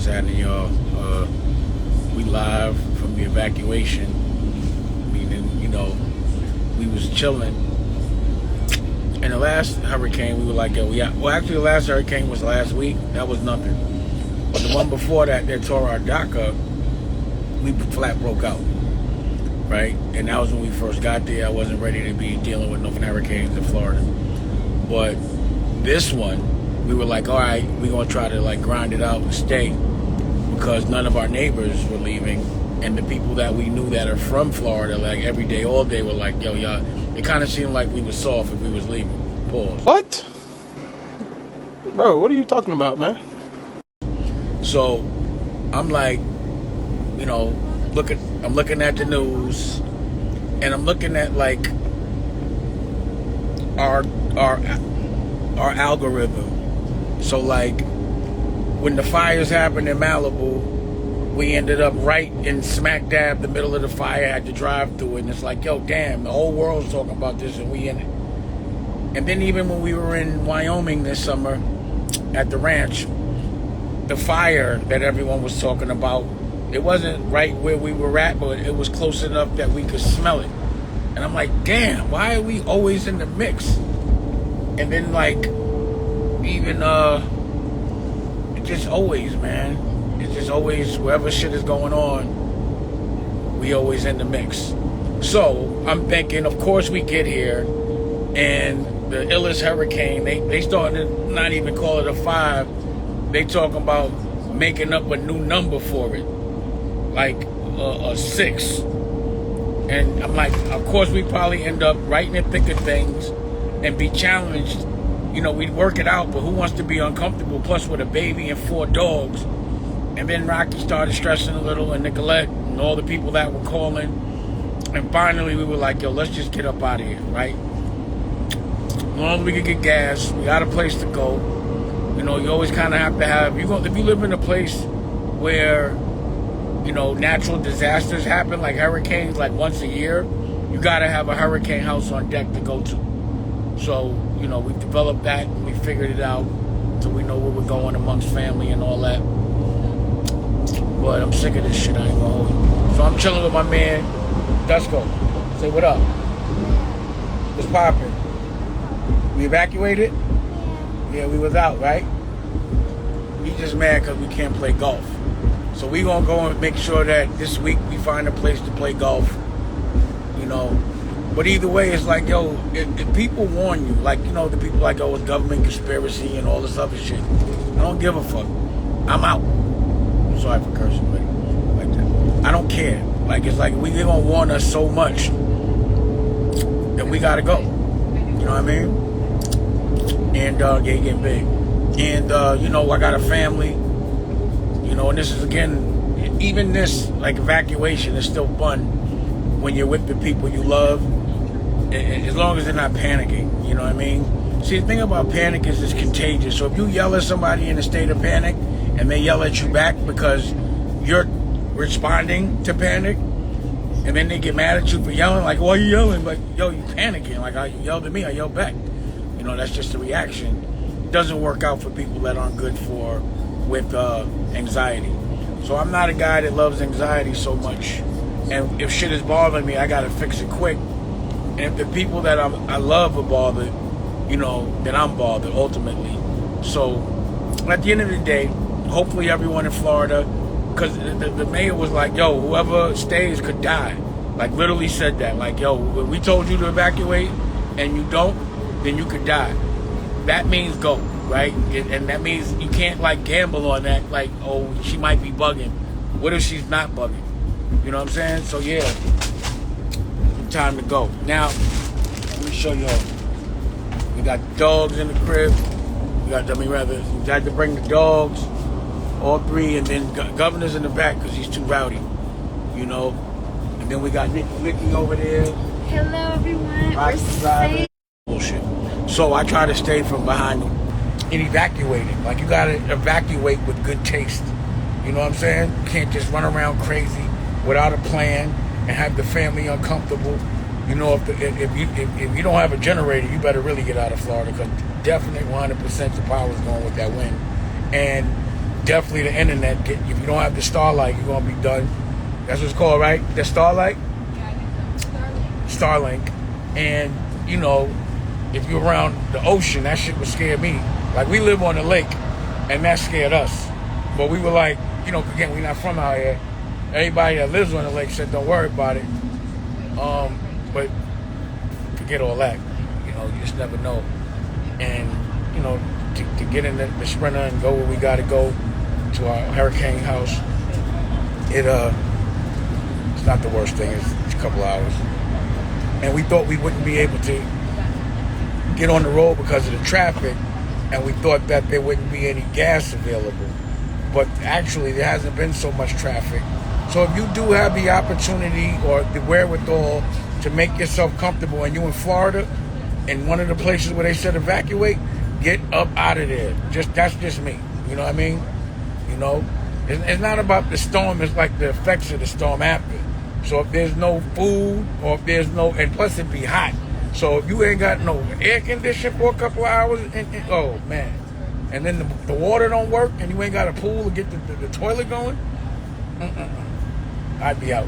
What's happening, y'all? We live from the evacuation. Meaning, we was chilling. And the last hurricane, we were like, yo, yeah. Well, actually, the last hurricane was last week. That was nothing. But the one before that tore our dock up, we flat broke out, right? And that was when we first got there. I wasn't ready to be dealing with no hurricanes in Florida. But this one, we were like, all right, we're going to try to like grind it out and stay, because none of our neighbors were leaving. And the people that we knew that are from Florida, like every day, all day, were like, yo, y'all, it kind of seemed like we was soft if we was leaving. Pause. What? Bro, what are you talking about, man? So I'm like, I'm looking at the news, and I'm looking at like our algorithm. So like when the fires happened in Malibu, we ended up right in smack dab the middle of the fire, had to drive through it, and it's like, yo, damn, the whole world's talking about this and we in it. And then even when we were in Wyoming this summer at the ranch, the fire that everyone was talking about, it wasn't right where we were at, but it was close enough that we could smell it. And I'm like, damn, why are we always in the mix? And then like, even, it's just always, man. It's just always, wherever shit is going on, we always in the mix. So I'm thinking, of course we get here, and the illest hurricane, they starting to not even call it a 5. They talking about making up a new number for it, like a 6. And I'm like, of course we probably end up right in the thick of things and be challenged. We'd work it out, but who wants to be uncomfortable, plus with a baby and 4 dogs? And then Rocky started stressing a little, and Nicolette, and all the people that were calling. And finally we were like, yo, let's just get up out of here, right? As long as we could get gas, we got a place to go. You always kind of have to have, if you live in a place where, natural disasters happen, like hurricanes, like once a year, you got to have a hurricane house on deck to go to. So, we developed that, and we figured it out, so we know where we're going amongst family and all that. But I'm sick of this shit, I ain't gonna hold you. So I'm chilling with my man, Dusko. Say what up. What's poppin'? We evacuated? Yeah, we was out, right? He just mad because we can't play golf. So we gonna go and make sure that this week we find a place to play golf. But either way, it's like, yo, if people warn you, like, the people like, oh, it's government conspiracy and all this other shit. I don't give a fuck. I'm out. I'm sorry for cursing, but like that. I don't care. Like, it's like they gonna warn us so much that we gotta go. You know what I mean? And getting big. And I got a family. And this is, again, even this like evacuation is still fun when you're with the people you love, as long as they're not panicking. You know what I mean? See, the thing about panic is it's contagious. So if you yell at somebody in a state of panic and they yell at you back because you're responding to panic, and then they get mad at you for yelling, like, why are you yelling? Like, yo, you panicking. Like, you yelled at me, I yelled back. That's just a reaction. It doesn't work out for people that aren't good with anxiety. So I'm not a guy that loves anxiety so much. And if shit is bothering me, I gotta fix it quick. And if the people that I love are bothered, then I'm bothered ultimately. So at the end of the day, hopefully everyone in Florida, because the mayor was like, yo, whoever stays could die. Like, literally said that. Like, yo, we told you to evacuate and you don't, then you could die. That means go, right? And that means you can't like gamble on that, like, oh, she might be bugging. What if she's not bugging? You know what I'm saying? So yeah, time to go. Now, let me show y'all. We got dogs in the crib. We had to bring the dogs, all 3, and then Governor's in the back because he's too rowdy, And then we got Nikki over there. Hello, everyone. We're safe. Bullshit. So I try to stay from behind them and evacuating. Like, you gotta evacuate with good taste. You know what I'm saying? You can't just run around crazy without a plan and have the family uncomfortable. If you don't have a generator, you better really get out of Florida, because definitely 100% the power is going with that wind. And definitely the internet. If you don't have the Starlight, you're gonna be done. That's what it's called, right? The Starlight? Yeah, I think so. Starlink. And, you know, if you're around the ocean, that shit would scare me. Like, we live on the lake, and that scared us. But we were like, you know, again, we're not from out here. Everybody that lives on the lake said, don't worry about it. But forget all that. You know, you just never know. And, you know, to get in the Sprinter and go where we got to go to our hurricane house, it's not the worst thing. It's a couple hours. And we thought we wouldn't be able to get on the road because of the traffic, and we thought that there wouldn't be any gas available. But actually, there hasn't been so much traffic. So if you do have the opportunity or the wherewithal to make yourself comfortable, and you're in Florida, in one of the places where they said evacuate, get up out of there. That's just me. You know what I mean? You know, it's not about the storm. It's like the effects of the storm after. So if there's no food, or if there's no, and plus it'd be hot. So if you ain't got no air conditioning for a couple of hours, oh man, and then the water don't work, and you ain't got a pool to get the toilet going, I'd be out.